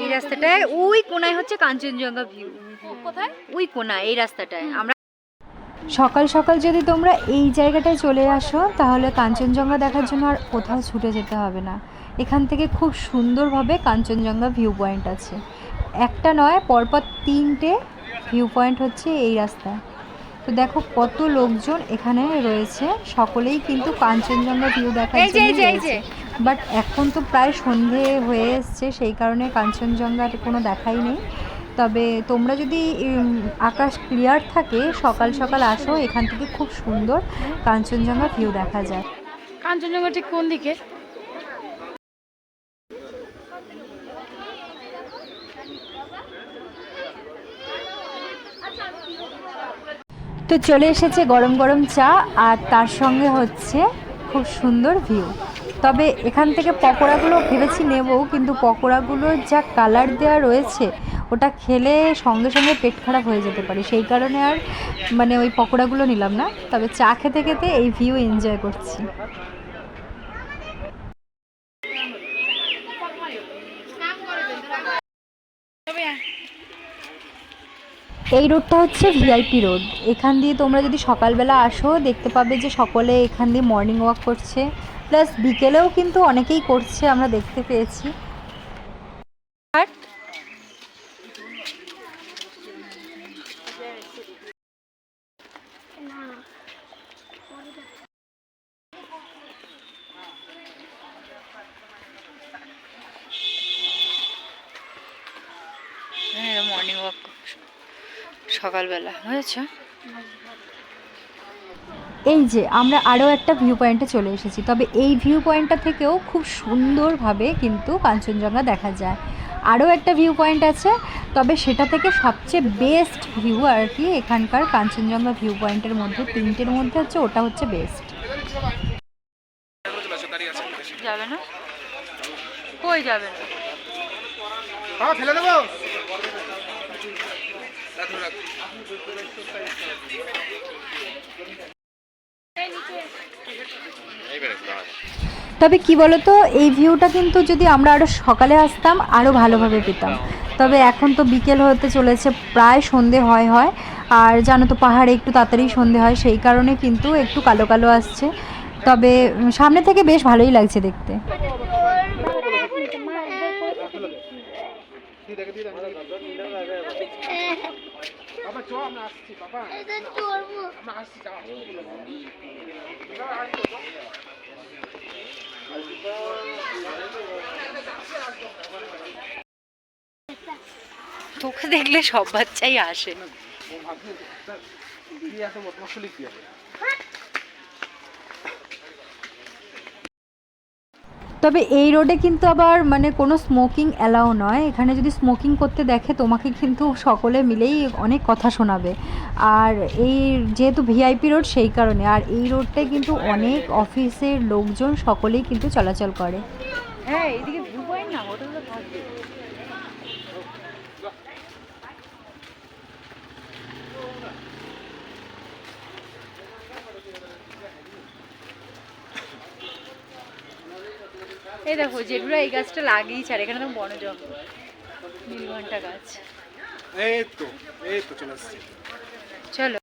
এই রাস্তাটায় ওই কোনায় হচ্ছে কাঞ্চনজঙ্ঘা ভিউ। কোথায়? ওই কোনায়, এই রাস্তাটায়। আমরা সকাল সকাল যদি তোমরা এই জায়গাটায় চলে আসো তাহলে কাঞ্চনজঙ্ঘা দেখার জন্য আর কোথাও ছুটে যেতে হবে না। এখান থেকে খুব সুন্দরভাবে কাঞ্চনজঙ্ঘা ভিউ পয়েন্ট আছে। একটা নয়, পরপর 3টে ভিউ পয়েন্ট হচ্ছে এই রাস্তায়। তো দেখো কত লোকজন এখানে রয়েছে, সকলেই কিন্তু কাঞ্চনজঙ্ঘা ভিউ দেখার জন্য রয়েছে। বাট এখন তো প্রায় সন্ধে হয়ে এসছে, সেই কারণে কাঞ্চনজঙ্ঘার কোনো দেখাই নেই। তবে তোমরা যদি আকাশ ক্লিয়ার থাকে সকাল সকাল আসো, এখান থেকে খুব সুন্দর কাঞ্চনজঙ্ঘা ভিউ দেখা যায়। কাঞ্চনজঙ্ঘা ঠিক কোন দিকে? তো চলে এসেছে গরম গরম চা, আর তার সঙ্গে হচ্ছে খুব সুন্দর ভিউ। তবে এখান থেকে পকোড়াগুলো ভেবেছি নেব, কিন্তু পকোড়াগুলোর যা কালার দেওয়া রয়েছে ওটা খেলে সঙ্গে সঙ্গে পেট খারাপ হয়ে যেতে পারে, সেই কারণে আর মানে ওই পকোড়াগুলো নিলাম না। তবে চা খেতে খেতে এই ভিউ এনজয় করছি। এই রোডটা হচ্ছে ভিআইপি রোড। এখান দিয়ে তোমরা যদি সকালবেলা আসো দেখতে পাবে যে সকলে এখান দিয়ে মর্নিং ওয়াক করছে, প্লাস বিকেলেও কিন্তু অনেকেই করছে, আমরা দেখতে পেয়েছি। মর্নিং ওয়াক সকালবেলা হয়েছে। এই যে আমরা আরও একটা ভিউ পয়েন্টে চলে এসেছি। তবে এই ভিউ পয়েন্টটা থেকেও খুব সুন্দরভাবে কিন্তু কাঞ্চনজঙ্ঘা দেখা যায়। আরও একটা ভিউ পয়েন্ট আছে, তবে সেটা থেকে সবচেয়ে বেস্ট ভিউ আর কি এখানকার কাঞ্চনজঙ্ঘা ভিউ পয়েন্টের মধ্যে 3টের মধ্যে হচ্ছে ওটা হচ্ছে বেস্ট। যাবে না? কই যাবে না? ফেলে দেবো। তবে কি বলতো, এই ভিউটা কিন্তু যদি আমরা আরও সকালে আসতাম আরও ভালোভাবে পেতাম। তবে এখন তো বিকেল হতে চলেছে, প্রায় সন্ধে হয়। আর জানো তো পাহাড়ে একটু তাড়াতাড়ি সন্ধে হয়, সেই কারণে কিন্তু একটু কালো কালো আসছে। তবে সামনে থেকে বেশ ভালোই লাগছে দেখতে। তোকে দেখলে সব বাচ্চাই আসে। তবে এই রোডে কিন্তু আবার মানে কোনো স্মোকিং অ্যালাউ নয়। এখানে যদি স্মোকিং করতে দেখে তোমাকে কিন্তু সকলে মিলেই অনেক কথা শোনাবে। আর এই যেহেতু ভিআইপি রোড সেই কারণে, আর এই রোডটায় কিন্তু অনেক অফিসের লোকজন সকলেই কিন্তু চলাচল করে। হ্যাঁ, এইদিকে ভিউ পয়েন্ট না, হোটেলটা থাকবে। এই দেখো জেঠুরা এই গাছটা লাগিয়েছে, আর এখানে তো বন জঙ্গল, নীলঘণ্টা গাছ। এই তো চলে আসছে। চলো।